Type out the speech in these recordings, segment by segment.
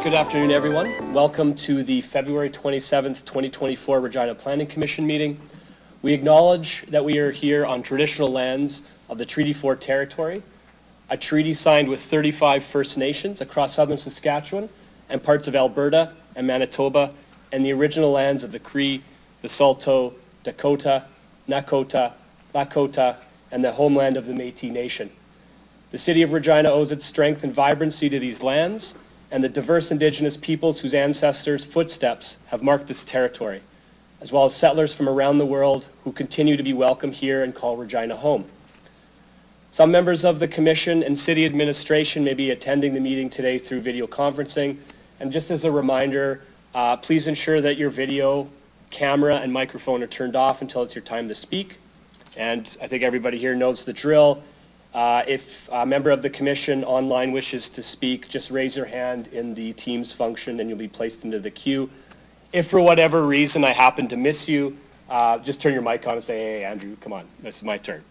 Good afternoon, everyone. Welcome to the February 27th, 2024 Regina Planning Commission meeting. We acknowledge that we are here on traditional lands of the Treaty 4 territory, a treaty signed with 35 First Nations across southern Saskatchewan and parts of Alberta and Manitoba, and the original lands of the Cree, the Saulteaux, Dakota, Nakota, Lakota, and the homeland of the Métis Nation. The City of Regina owes its strength and vibrancy to these lands and the diverse Indigenous peoples whose ancestors' footsteps have marked this territory, as well as settlers from around the world who continue to be welcome here and call Regina home. Some members of the Commission and City Administration may be attending the meeting today through video conferencing, and just as a reminder, please ensure that your video, camera, and microphone are turned off until it's your time to speak. And I think everybody here knows the drill. If a member of the Commission online wishes to speak, just raise your hand in the Teams function and you'll be placed into the queue. If for whatever reason I happen to miss you, just turn your mic on and say, hey, Andrew, come on, this is my turn.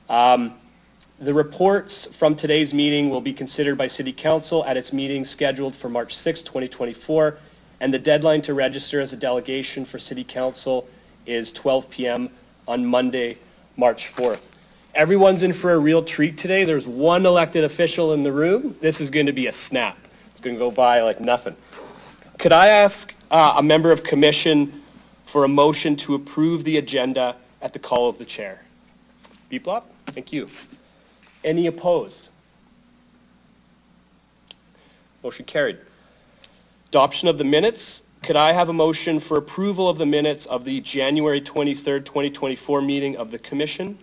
The reports from today's meeting will be considered by City Council at its meeting scheduled for March 6, 2024, and the deadline to register as a delegation for City Council is 12 p.m. on Monday, March 4th. Everyone's in for a real treat today. There's one elected official in the room. This is going to be a snap. It's going to go by like nothing. Could I ask a member of Commission for a motion to approve the agenda at the call of the chair? Beeplop? Thank you. Any opposed? Motion carried. Adoption of the minutes. Could I have a motion for approval of the minutes of the January 23rd, 2024 meeting of the Commission?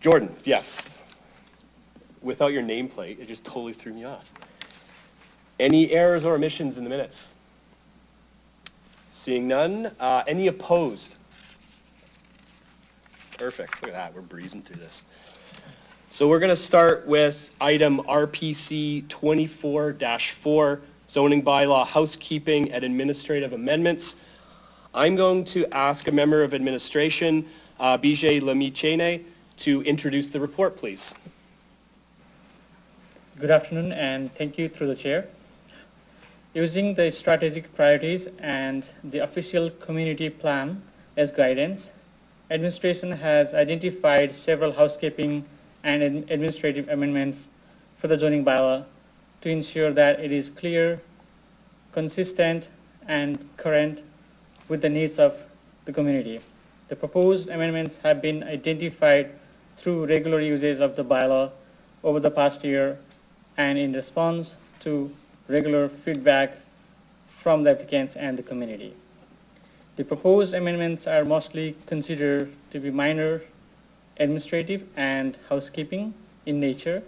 Jordan, yes. Without your nameplate, it just totally threw me off. Any errors or omissions in the minutes? Seeing none. Any opposed? Perfect. Look at that. We're breezing through this. So we're going to start with item RPC 24-4, zoning bylaw housekeeping and administrative amendments. I'm going to ask a member of administration, Bijay Lemichene, to introduce the report, please. Good afternoon, and thank you through the chair. Using the strategic priorities and the official community plan as guidance, administration has identified several housekeeping and administrative amendments for the zoning bylaw to ensure that it is clear, consistent, and current with the needs of the community. The proposed amendments have been identified through regular uses of the bylaw over the past year and in response to regular feedback from the applicants and the community. The proposed amendments are mostly considered to be minor, administrative, and housekeeping in nature,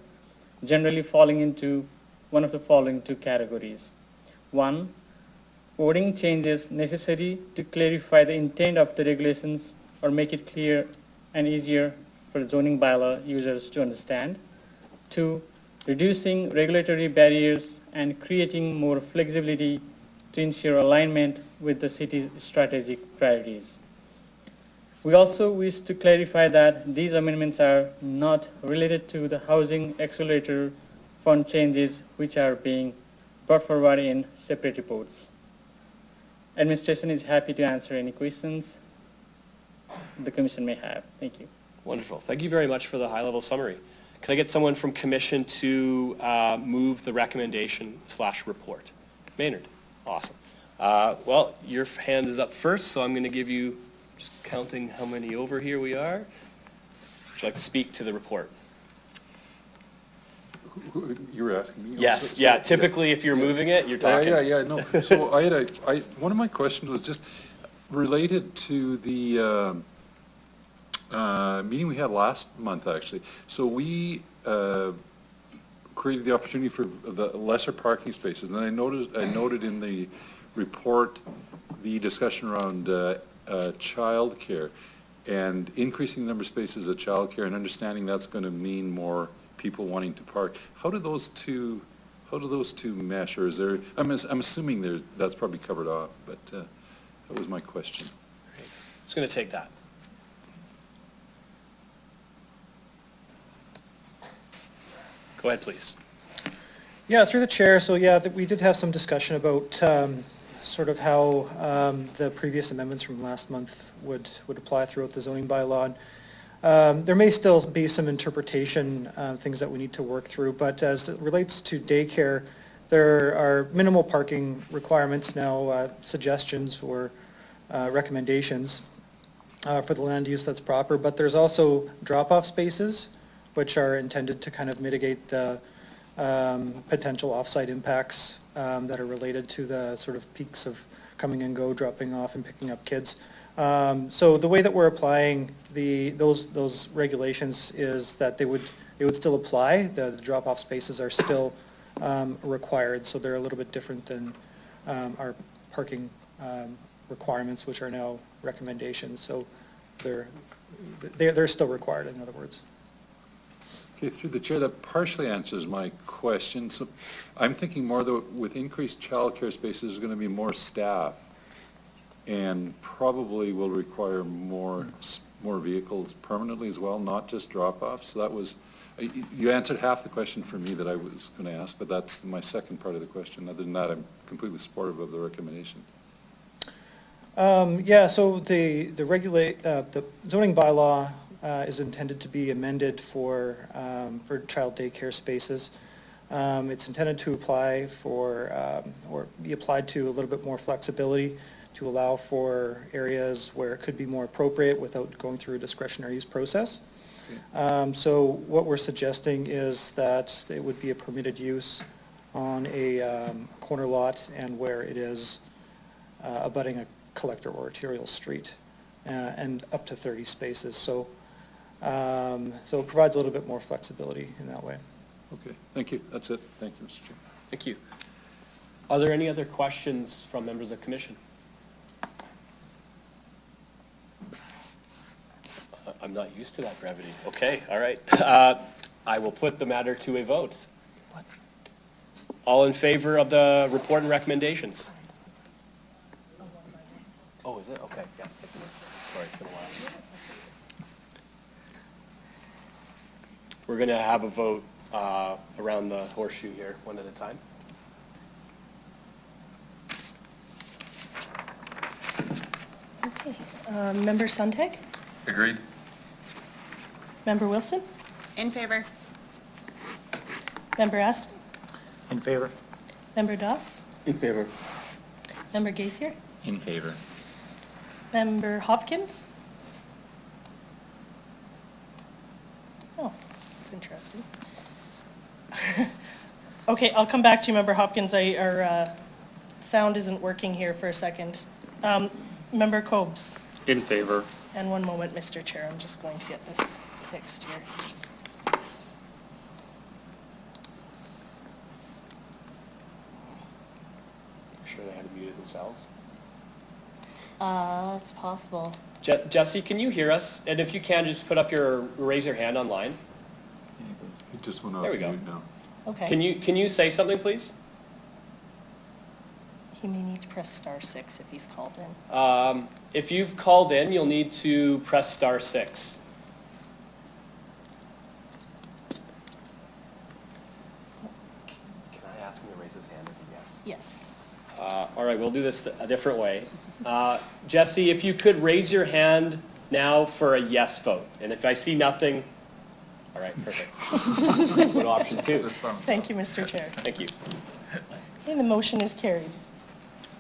generally falling into one of the following two categories. One, wording changes necessary to clarify the intent of the regulations or make it clear and easier for zoning bylaw users to understand. Two, reducing regulatory barriers and creating more flexibility to ensure alignment with the city's strategic priorities. We also wish to clarify that these amendments are not related to the Housing Accelerator Fund changes which are being brought forward in separate reports. Administration is happy to answer any questions the Commission may have. Thank you. Wonderful. Thank you very much for the high-level summary. Can I get someone from Commission to move the recommendation/report? Maynard. Awesome. Well, your hand is up first, so I'm going to give you, just counting how many over here we are. Would you like to speak to the report? You were asking me? Yes, yeah. Typically, if you're moving it, you're talking. Yeah, no. So one of my questions was just related to the meeting we had last month, actually. So we created the opportunity for the lesser parking spaces, and I noted in the report the discussion around childcare and increasing the number of spaces at childcare, and understanding that's going to mean more people wanting to park. How do those two mesh, or is there? I'm assuming that's probably covered off, but that was my question. Great. Who's going to take that? Go ahead, please. Yeah, through the chair. So yeah, we did have some discussion about sort of how the previous amendments from last month would apply throughout the zoning bylaw. There may still be some interpretation things that we need to work through, but as it relates to daycare, there are minimal parking requirements now, suggestions or recommendations for the land use that's proper, but there's also drop-off spaces which are intended to kind of mitigate the potential off-site impacts that are related to the sort of peaks of coming and go, dropping off and picking up kids. So the way that we're applying those regulations is that they would still apply. The drop-off spaces are still required, so they're a little bit different than our parking requirements, which are now recommendations. So they're still required, in other words. Okay, through the chair, that partially answers my question. So I'm thinking more though, with increased childcare spaces, there's going to be more staff and probably will require more vehicles permanently as well, not just drop-offs. So that was, you answered half the question for me that I was going to ask, but that's my second part of the question. Other than that, I'm completely supportive of the recommendation. Yeah, so the zoning bylaw is intended to be amended for child daycare spaces. It's intended to apply for, or be applied to a little bit more flexibility to allow for areas where it could be more appropriate without going through a discretionary use process. So what we're suggesting is that it would be a permitted use on a corner lot and where it is abutting a collector or arterial street, and up to 30 spaces. So it provides a little bit more flexibility in that way. Okay, thank you. That's it. Thank you, Mr. Chair. Thank you. Are there any other questions from members of the commission? I'm not used to that brevity. Okay, all right. I will put the matter to a vote. All in favor of the report and recommendations? Oh, is it? Okay, yeah. Sorry, it's been a while. We're going to have a vote around the horseshoe here, one at a time. Okay. Member Suntag? Agreed. Member Wilson? In favor. Member Aston? In favor. Member Doss? In favor. Member Gaisier? In favor. Member Hopkins? Oh, that's interesting. Okay, I'll come back to you, Member Hopkins. Our sound isn't working here for a second. Member Cobes? In favor. And one moment, Mr. Chair, I'm just going to get this fixed here. Sure they had muted themselves. It's possible. Jesse, can you hear us? And if you can, just raise your hand online. It just went off There we go. mute now. Okay. Can you say something, please? He may need to press *6 if he's called in. If you've called in, you'll need to press *6. Can I ask him to raise his hand as a yes? Yes. All right, we'll do this a different way. Jesse, if you could raise your hand now for a yes vote. And if I see nothing, all right, perfect. Good option two. Thank you, Mr. Chair. Thank you. Okay, the motion is carried.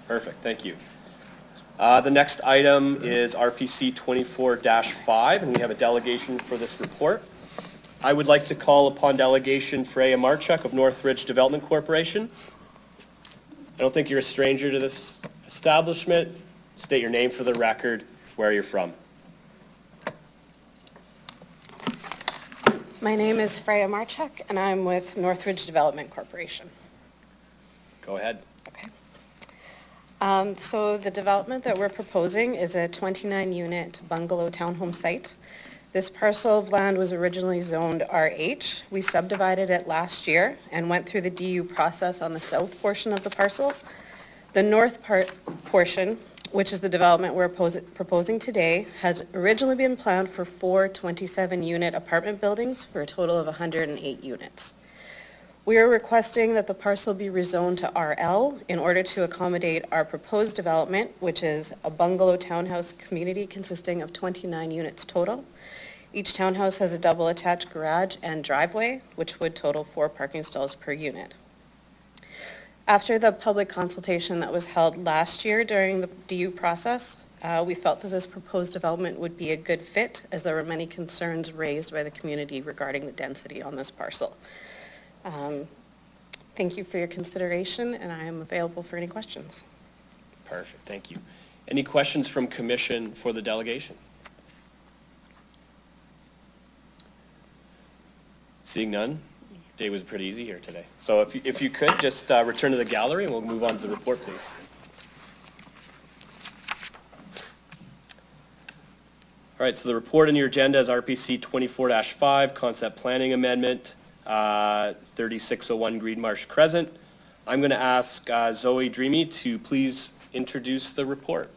Perfect, thank you. The next item is RPC 24-5, and we have a delegation for this report. I would like to call upon delegation Freya Marchuk of Northridge Development Corporation. I don't think you're a stranger to this establishment. State your name for the record, where you're from. My name is Freya Marchuk, and I'm with Northridge Development Corporation. Go ahead. Okay. So the development that we're proposing is a 29-unit bungalow townhome site. This parcel of land was originally zoned RH. We subdivided it last year and went through the DU process on the south portion of the parcel. The north portion, which is the development we're proposing today, has originally been planned for 4 27-unit apartment buildings for a total of 108 units. We are requesting that the parcel be rezoned to RL in order to accommodate our proposed development, which is a bungalow townhouse community consisting of 29 units total. Each townhouse has a double attached garage and driveway, which would total 4 parking stalls per unit. After the public consultation that was held last year during the DU process, we felt that this proposed development would be a good fit, as there were many concerns raised by the community regarding the density on this parcel. Thank you for your consideration, and I am available for any questions. Perfect, thank you. Any questions from commission for the delegation? Seeing none, day was pretty easy here today. So if you could, just return to the gallery and we'll move on to the report, please. All right, so the report in your agenda is RPC 24-5, Concept Planning Amendment, 3601 Green Marsh Crescent. I'm going to ask Zoe Dreamy to please introduce the report.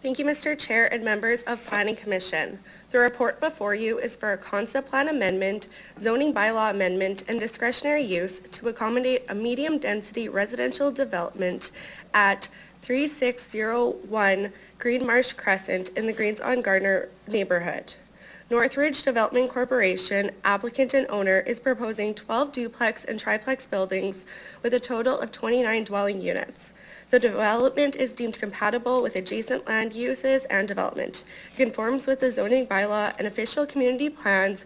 Thank you, Mr. Chair and members of Planning Commission. The report before you is for a concept plan amendment, zoning bylaw amendment, and discretionary use to accommodate a medium-density residential development at 3601 Green Marsh Crescent in the Greens on Gardner neighborhood. Northridge Development Corporation, applicant and owner, is proposing 12 duplex and triplex buildings with a total of 29 dwelling units. The development is deemed compatible with adjacent land uses and development. It conforms with the zoning bylaw and official community plans,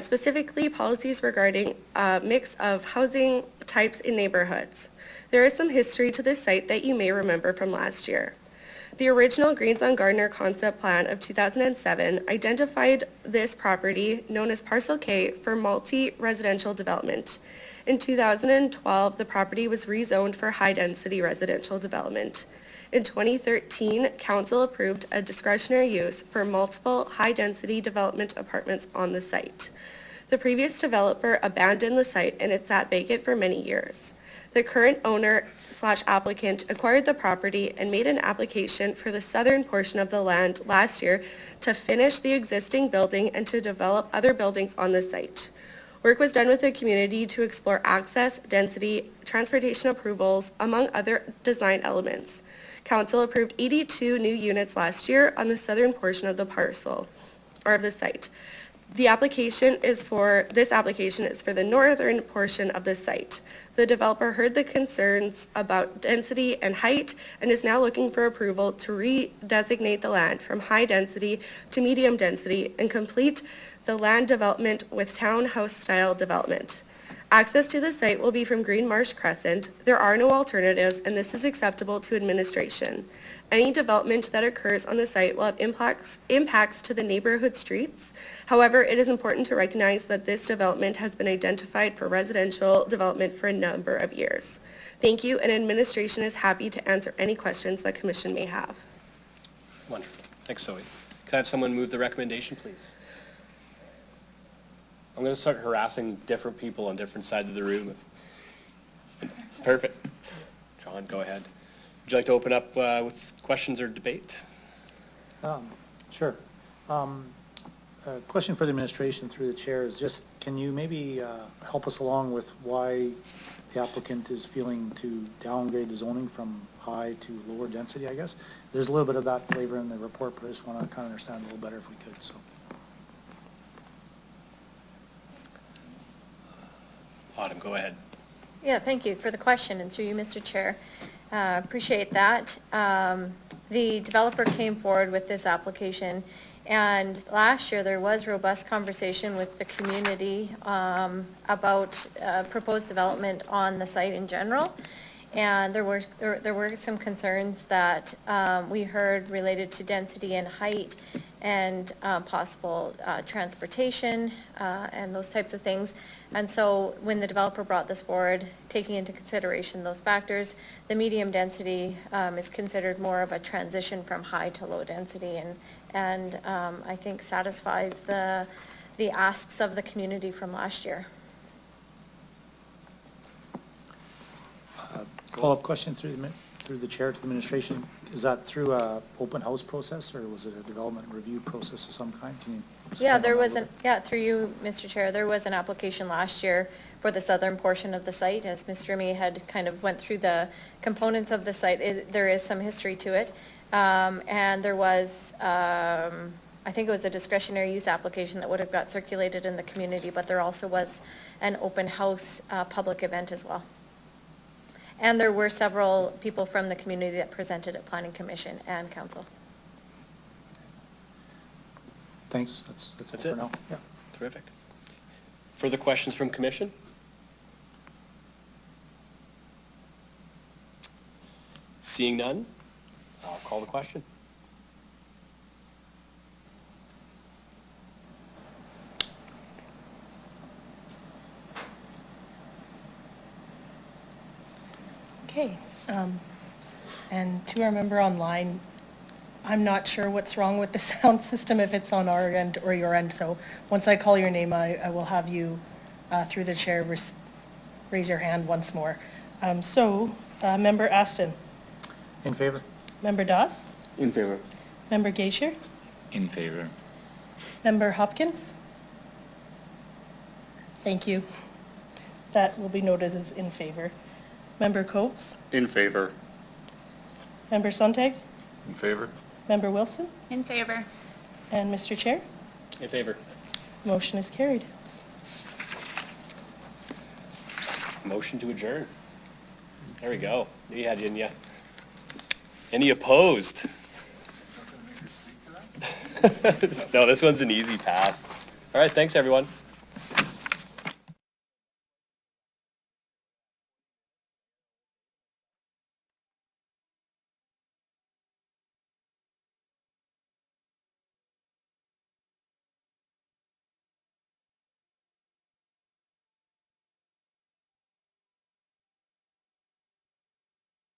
specifically policies regarding a mix of housing types in neighborhoods. There is some history to this site that you may remember from last year. The original Greens on Gardner concept plan of 2007 identified this property, known as Parcel K, for multi-residential development. In 2012, the property was rezoned for high-density residential development. In 2013, Council approved a discretionary use for multiple high-density development apartments on the site. The previous developer abandoned the site and it sat vacant for many years. The current owner/applicant acquired the property and made an application for the southern portion of the land last year to finish the existing building and to develop other buildings on the site. Work was done with the community to explore access, density, transportation approvals, among other design elements. Council approved 82 new units last year on the southern portion of the parcel, or of the site. This application is for the northern portion of the site. The developer heard the concerns about density and height and is now looking for approval to redesignate the land from high density to medium density and complete the land development with townhouse style development. Access to the site will be from Green Marsh Crescent. There are no alternatives and this is acceptable to administration. Any development that occurs on the site will have impacts to the neighborhood streets. However, it is important to recognize that this development has been identified for residential development for a number of years. Thank you, and administration is happy to answer any questions that commission may have. Wonderful. Thanks, Zoe. Can I have someone move the recommendation, please? I'm going to start harassing different people on different sides of the room. Perfect. John, go ahead. Would you like to open up with questions or debate? Sure. A question for the administration through the chair is just, can you maybe help us along with why the applicant is feeling to downgrade the zoning from high to lower density, I guess? There's a little bit of that flavor in the report, but I just want to kind of understand a little better if we could. So. Autumn, go ahead. Yeah, thank you for the question, and through you, Mr. Chair. Appreciate that. The developer came forward with this application, and last year there was robust conversation with the community about proposed development on the site in general. And there were some concerns that we heard related to density and height and possible transportation and those types of things. And so when the developer brought this forward, taking into consideration those factors, the medium density is considered more of a transition from high to low density, and I think satisfies the asks of the community from last year. Follow-up question through the chair to the administration. is that through a open house process, or was it a development review process of some kind? Can you Yeah, expand on there that a was little an, through you, Mr. Chair, there was an application last year for the southern portion of the site, as Mr. Mee had kind of went through the components of the site. There is some history to it. And there was, I think it was a discretionary use application that would have got circulated in the community, but there also was an open house public event as well. And there were several people from the community that presented at Planning Commission and Council. Thanks, that's That's all it? for now. Yeah. Terrific. Further questions from commission? Seeing none, I'll call the question. Okay, and to our member online, I'm not sure what's wrong with the sound system, if it's on our end or your end, so once I call your name, I will have you, through the chair, raise your hand once more. Member Aston, In favor? Member Doss, In favor. Member Gaisher, In favor. Member Hopkins? Thank you. That will be noted as in favor. Member Copes, In favor. Member Sontag, In favor? Member Wilson, In favor. and Mr. Chair, In favor. motion is carried. Motion to adjourn. There we go. You had it, didn't you? Any opposed? No, this one's an easy pass. All right, thanks, everyone.